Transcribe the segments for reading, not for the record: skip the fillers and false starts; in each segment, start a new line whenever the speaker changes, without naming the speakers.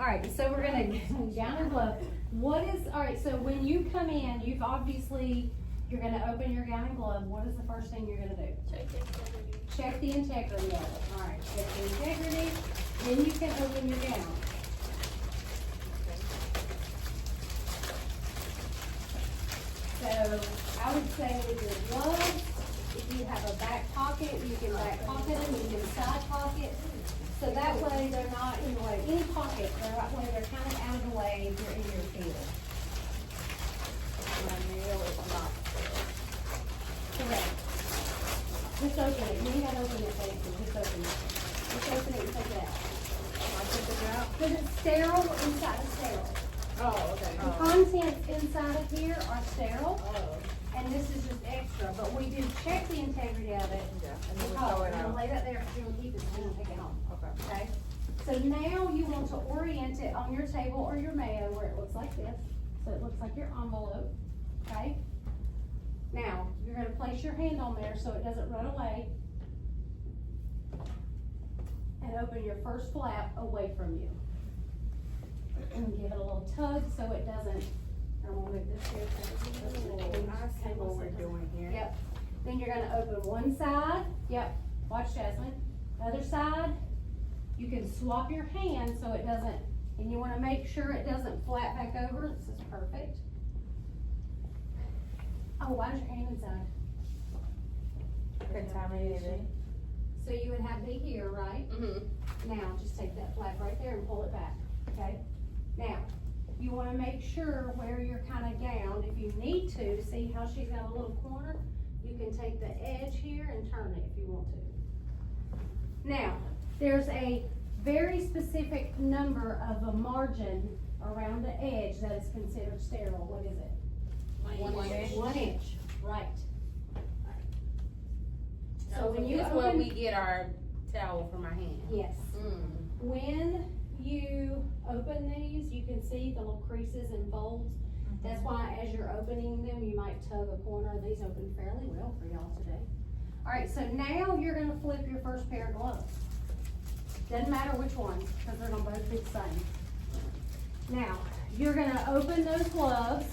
Alright, so we're gonna gown and glove. What is, alright, so when you come in, you've obviously, you're gonna open your gown and glove. What is the first thing you're gonna do?
Check the integrity.
Check the integrity of it. Alright, check the integrity, then you can open your gown. So, I would say with your gloves, if you have a back pocket, you can back pocket them, you can side pocket. So that way they're not in the way, any pocket, they're that way, they're kind of out of the way if you're in your field.
My nail is not.
Correct. Just open it, you ain't gotta open it, Stacy, just open it. Just open it and take it out.
I took it out?
Cause it's sterile inside of sterile.
Oh, okay.
The contents inside of here are sterile,
Oh,
and this is just extra, but we do check the integrity of it.
yeah, and then we
Because
throw
we're
it
gonna
out.
lay that there, you're gonna keep it, so you don't take it home.
Okay.
Okay, so now you want to orient it on your table or your mayo where it looks like this. So it looks like your envelope, okay? Now, you're gonna place your hand on there so it doesn't run away. And open your first flap away from you. And give it a little tug so it doesn't, I'm gonna move this here.
I see what we're doing here.
Yep, then you're gonna open one side, yep, watch Jasmine, other side. You can swap your hand so it doesn't, and you wanna make sure it doesn't flap back over, this is perfect. Oh, why is your hand inside?
Contaminated.
So you would have me here, right?
Mm-hmm.
Now, just take that flap right there and pull it back, okay? Now, you wanna make sure where you're kinda gowned, if you need to, see how she's got a little corner? You can take the edge here and turn it if you want to. Now, there's a very specific number of a margin around the edge that is considered sterile. What is it?
1 inch.
1 inch, right. So when you
This is where
open,
we get our towel from our hand.
yes.
Mm.
When you open these, you can see the little creases and folds. That's why as you're opening them, you might tug a corner. These open fairly well for y'all today. Alright, so now you're gonna flip your first pair of gloves. Doesn't matter which one, because they're gonna both be the same. Now, you're gonna open those gloves.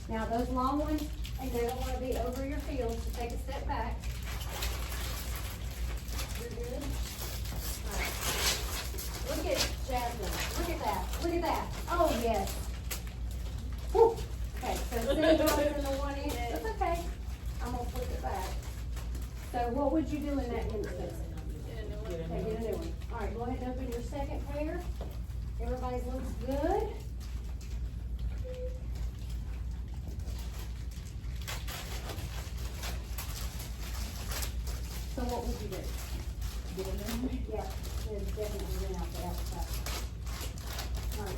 Now, those long ones, and they don't wanna be over your field, so take a step back. You're good? Alright. Look at Jasmine, look at that, look at that. Oh, yes. Whew. Okay, so see how it's in the 1 inch? That's okay. I'm gonna flip it back. So what would you do in that instance? Okay, get a new one. Alright, go ahead and open your second pair. Everybody's looks good. So what would you do?
Get a new one?
Yeah, there's definitely been out there outside. Alright.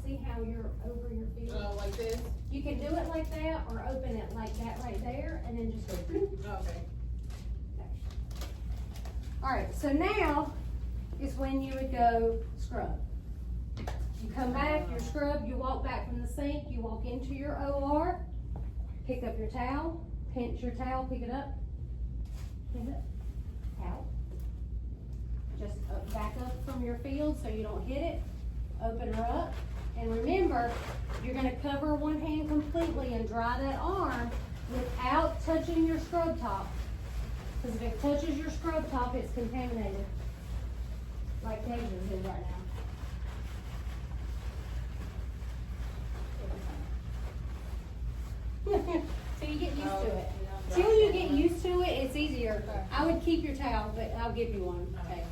See how you're over your field?
Like this?
You can do it like that or open it like that right there and then just go.
Okay.
Alright, so now is when you would go scrub. You come back, you scrub, you walk back from the sink, you walk into your OR, pick up your towel, pinch your towel, pick it up, pin it, towel. Just back up from your field so you don't hit it, open her up, and remember, you're gonna cover one hand completely and dry that arm without touching your scrub top. Because if it touches your scrub top, it's contaminated. Like Deja's is right now. So you get used to it. Till you get used to it, it's easier. I would keep your towel, but I'll give you one. Okay.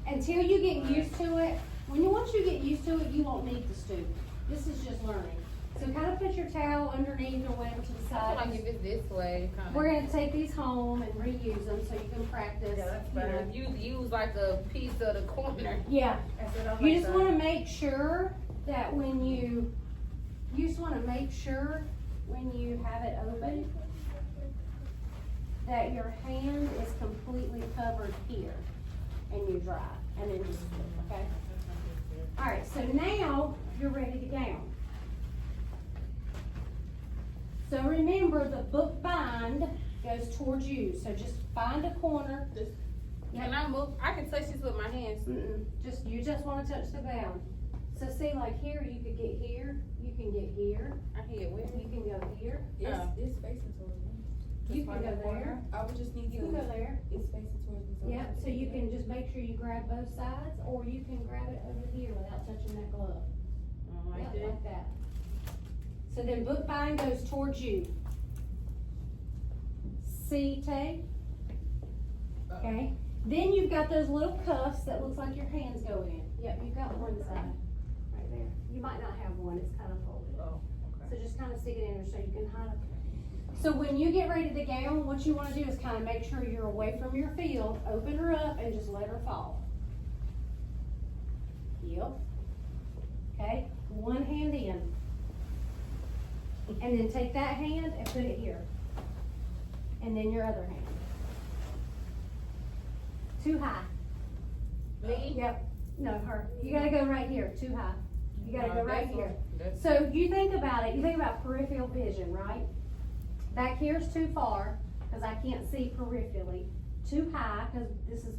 Until you get used to it, once you get used to it, you won't need to stoop. This is just learning. So kind of put your towel underneath or whatever to the
I feel like
side.
if it's this way, kind of.
We're gonna take these home and reuse them so you can practice.
Yeah, that's
you know.
better. If you use like a piece of the corner.
Yeah,
That's what I
you
like
just
that.
wanna make sure that when you just wanna make sure when you have it open, that your hand is completely covered here and you dry, and then just flip, okay? Alright, so now you're ready to gown. So remember, the book bind goes towards you, so just find a corner.
Can I move? I can touch this with my hands
Just, you just wanna touch the ground. So see, like here, you could get here, you can get here,
I can get where?
you can go here,
It's facing towards me.
you can go there,
I would just need
you can go
to,
there.
it's facing towards me.
Yeah, so you can just make sure you grab both sides, or you can grab it over here without touching that glove.
Like
Yep,
that?
like that. So then bookbind goes towards you. See, Tay? Okay, then you've got those little cuffs that looks like your hands go in. Yep, you've got one side, right there. You might not have one, it's kind of folded.
Oh,
So just kind of stick it in there so you can hide it. So when you get ready to gown, what you wanna do is kind of make sure you're away from your field, open her up and just let her fall. Yep. Okay, one hand in. And then take that hand and put it here. And then your other hand. Too high.
Me?
Yep, no, her. You gotta go right here, too high. You gotta go right here.
That's
So you think about it, you think about peripheral vision, right? Back here's too far, cause I can't see peripherally. Too high, cause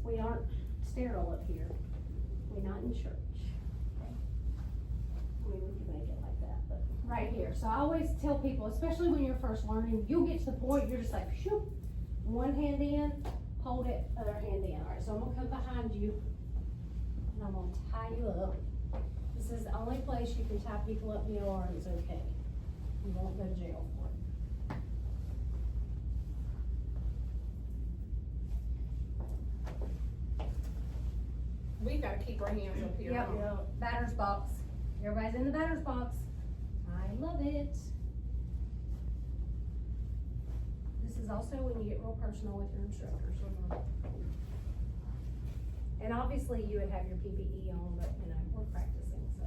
we aren't sterile up here. We're not in church. I mean, we can make it like that, but right here. So I always tell people, especially when you're first learning, you'll get to the point, you're just like, shoo, one hand in, hold it, other hand in. Alright, so I'm gonna come behind you, and I'm gonna tie you up. This is the only place you can tie people up in the OR and it's okay. You won't go to jail for it.
We gotta keep our hands up here.
Yep,
huh?
batter's box. Everybody's in the batter's box. I love it. This is also when you get real personal with your instructors. And obviously you would have your PPE on, but you know, we're practicing, so.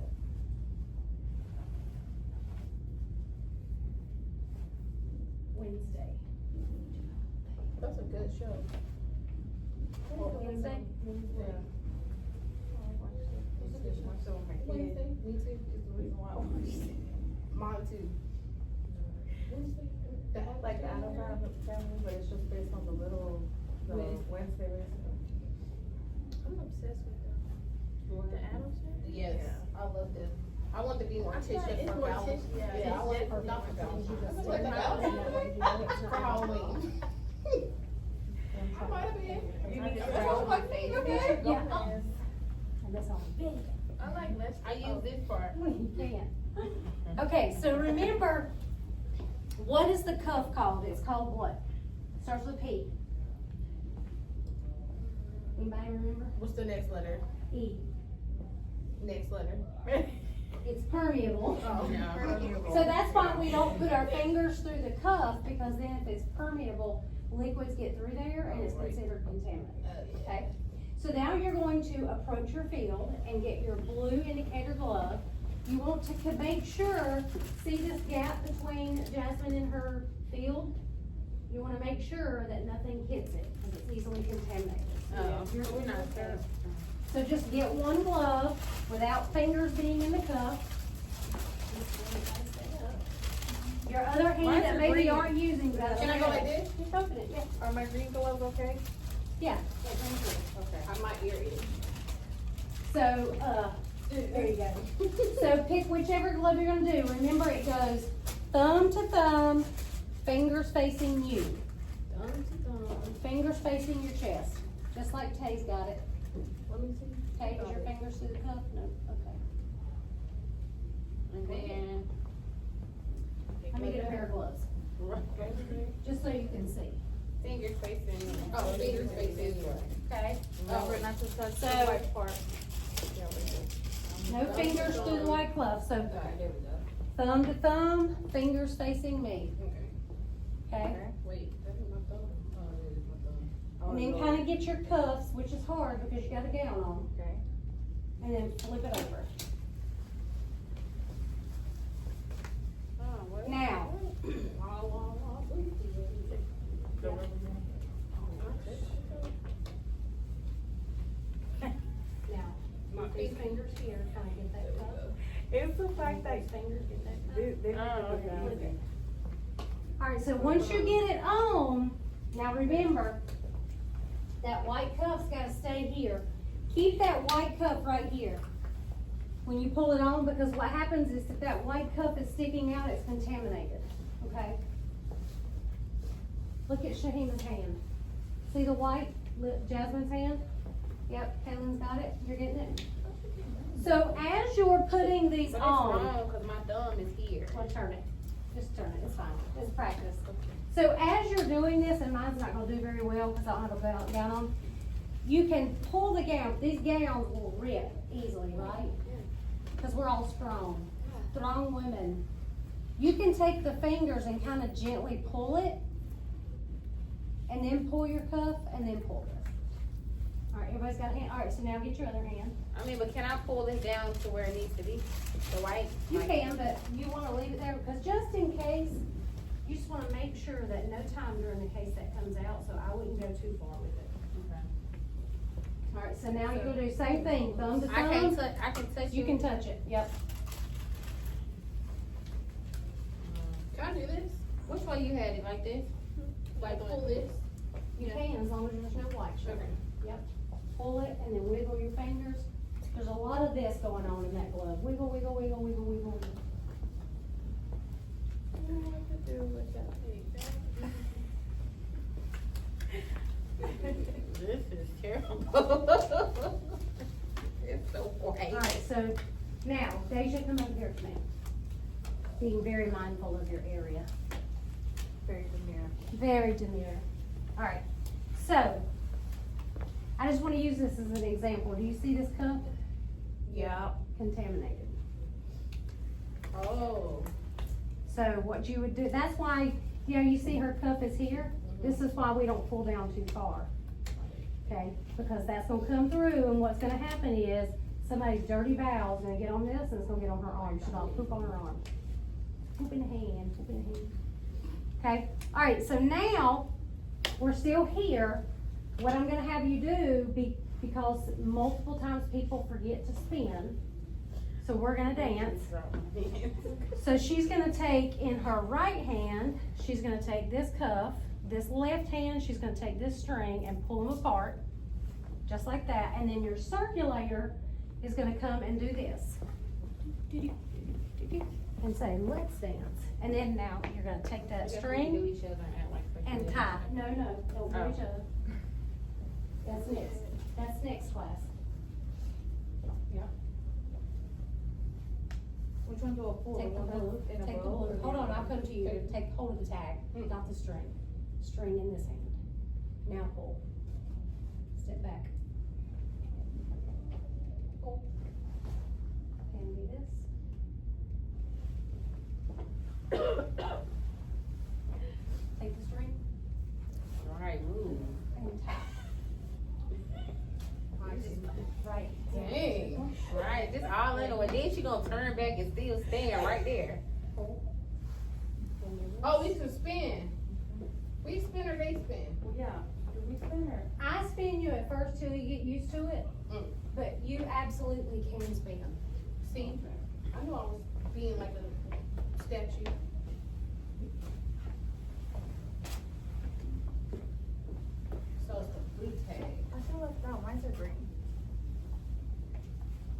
Wednesday.
That's a good show.
Wednesday?
Yeah. It's my show, my kid. Me too, is the reason why I watched it. Mine too.
Like the Adams family, but it's just based on the little, the Wednesday recipe.
I'm obsessed with them. The Adams family? Yes, I love them. I want to be mortician for Valentine's. Yeah, I want to be not for Valentine's. For Valentine's. For Halloween. I might have been.
You need to
That's one of my favorite.
Yeah. And that's all big.
I like this. I use this part.
You can't. Okay, so remember, what is the cuff called? It's called what? Starts with P. Anybody remember?
What's the next letter?
E.
Next letter.
It's permeable.
Oh, yeah.
So that's why we don't put our fingers through the cuff, because then if it's permeable, liquids get through there and it's considered contaminated, okay? So now you're going to approach your field and get your blue indicator glove. You want to make sure, see this gap between Jasmine and her field? You wanna make sure that nothing hits it, because it's easily contaminated.
Oh, we're not sure.
So just get one glove without fingers being in the cuff. Your other hand
Mine's
that
are
maybe
green.
you aren't using, you gotta.
Can I go like this?
Just open it, yeah.
Are my green gloves okay?
Yeah. Yeah, thank you.
Okay. I might ear it.
So, there you go. So pick whichever glove you're gonna do. Remember, it goes thumb to thumb, fingers facing you. Thumb to thumb, fingers facing your chest, just like Tay's got it.
Let me see.
Tay, is your fingers through the cuff? No, okay.
And then.
Let me get a pair of gloves, just so you can see.
Fingers facing. Oh, fingers facing.
Okay?
Remember not to touch the
So-
white part.
No fingers through the white glove, so
Alright, there we go.
thumb to thumb, fingers facing me,
Okay.
okay?
Wait, that is my thumb. Oh, it is my thumb. Oh,
And then
no.
kinda get your cuffs, which is hard because you got a gown on,
Okay.
and then flip it over.
Oh, what?
Now, now, these fingers here, kinda get that cuff.
It's the fact that
These fingers get that cuff.
they
Oh, okay.
Alright, so once you get it on, now remember, that white cuff's gotta stay here. keep that white cuff right here when you pull it on, because what happens is if that white cuff is sticking out, it's contaminated, okay? Look at Shahima's hand. See the white, Jasmine's hand? Yep, Kaylin's got it, you're getting it? So as you're putting these
But it's
on.
wrong, cause my thumb is here.
Well, turn it, just turn it, it's fine, it's practice. So as you're doing this, and mine's not gonna do very well because I don't have a gown on, you can pull the gown, these gowns will rip easily, right? Because we're all strong women. You can take the fingers and kind of gently pull it, and then pull your cuff, and then pull this. All right, everybody's got a hand, all right, so now get your other hand.
I mean, but can I pull this down to where it needs to be? The white?
You
Like-
can, but you wanna leave it there, because just in case, you just wanna make sure that no time during the case that comes out, so I wouldn't go too far with it.
Okay.
Alright, so now you're gonna do the same thing, thumb to
I can't
thumb,
touch, I can touch
you can touch it, yep.
Can I do this? Which way you had it, like this? Like pull this?
You can, as long as there's no white sugar.
Okay.
Yep, pull it and then wiggle your fingers. There's a lot of this going on in that glove. Wiggle, wiggle, wiggle, wiggle, wiggle, wiggle.
I don't know what to do with that thing. This is terrible. It's so white.
Alright, so now, Deja, come over here to me. Being very mindful of your area.
Very demure.
Very demure. Alright, so, I just wanna use this as an example. Do you see this cup?
Yeah.
Contaminated.
Oh.
So what you would do, that's why, you know, you see her cup is here? This is why we don't pull down too far. Okay, because that's gonna come through, and what's gonna happen is, somebody's dirty bowel's gonna get on this, and it's gonna get on her arm. She's gonna poop on her arm. Poop in the hand, poop in the hand. Okay, alright, so now, we're still here. What I'm gonna have you do, because multiple times people forget to spin, so we're gonna dance. So she's gonna take in her right hand, she's gonna take this cuff, this left hand, she's gonna take this string and pull them apart, just like that, and then your circulator is gonna come and do this. And say, let's dance. And then now, you're gonna take that string
Do each other and act like
and
freaking
tie. No, don't do
Oh.
each other. That's next class.
Which one do I pull?
Take the blue,
In a
take the
bow or
blue.
the
Hold on,
other?
I'll come to you. Take hold of the tag, not the string. String in this hand. Now pull. Step back. Pull. And do this. Take the string
Right, move.
and tie. Right.
Dang. Right, just all in, and then she gonna turn back and still stand right there.
Pull. And do this.
Oh, we can spin. We spin or they spin?
Well, yeah. Do we spin or?
I spin you at first till you get used to it, but you absolutely can spin.
See, I knew I was being like a statue. So it's the blue tag.
I feel like, no, mine's are green.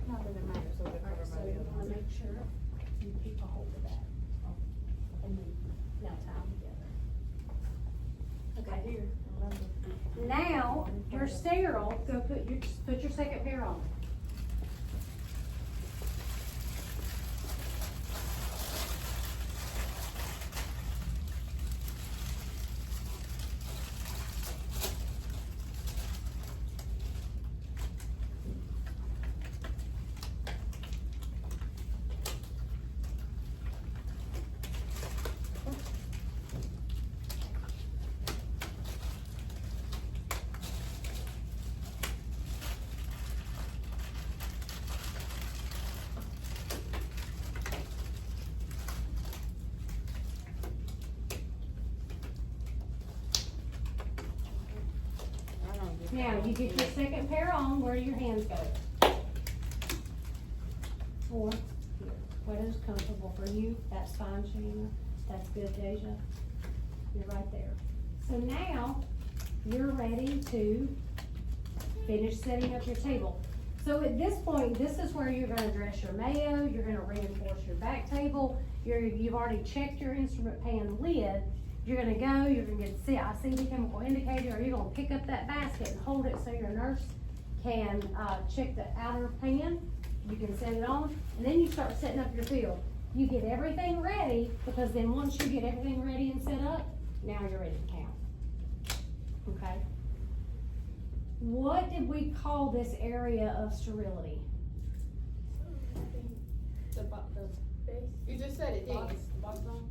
Not that it matters, so they're
Alright,
covered
so
by the
you
other
wanna
one.
make sure you keep a hold of that. And then, now tie them together.
Right
Okay,
here. Remember.
now, you're sterile, go put your second pair on.
I don't get
Now,
that.
you get your second pair on, where do your hands go? Or here, whatever's comfortable for you, that's fine, Shanna, that's good, Deja. You're right there. So now, you're ready to finish setting up your table. So at this point, this is where you're gonna dress your mayo, you're gonna reinforce your back table, you've already checked your instrument pan lid. You're gonna go, you're gonna get a CV chemical indicator, or you're gonna pick up that basket and hold it so your nurse can, check the outer pan. You can set it on, and then you start setting up your field. You get everything ready, because then once you get everything ready and set up, now you're ready to count. Okay? What did we call this area of sterility?
The base,
You just said it, didn't you?
the box on,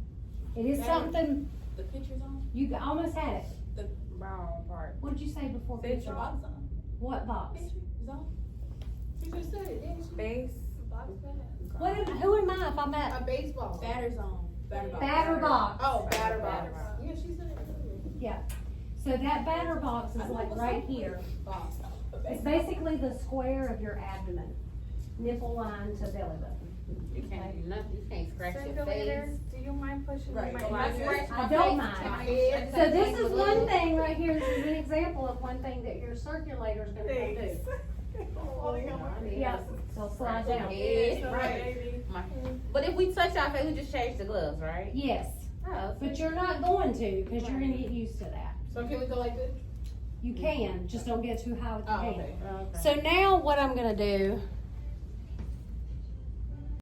It is something,
the pictures on,
you almost had it.
the brown part.
What did you say before?
Say it's
picture?
your box on.
What box?
Picture is on.
You just said it, didn't you?
Base.
Who am I if I'm at
A baseball.
Batter's on. Batter box.
batter box?
Oh, batter
Batter
box.
box.
Yeah, she said it earlier.
Yeah. So that batter box is like right here.
Box.
It's basically the square of your abdomen, nipple line to belly button.
You can't do nothing, you can't scratch your
Circulator,
face.
do you mind pushing
Right.
my
Well,
I
mic?
scratch my
I don't
face,
mind.
my head,
So this
something
is
with
one
little-
thing right here, this is an example of one thing that your circulator's gonna go do. Yeah, so slide down.
Yeah,
Right.
My- But if we touch our face, we just change the gloves, right?
Yes,
Oh,
but you're not going to, cause you're gonna get used to that.
So can we go like this?
You can, just don't get too high with your
Oh,
hand.
okay.
okay.
So now what I'm gonna do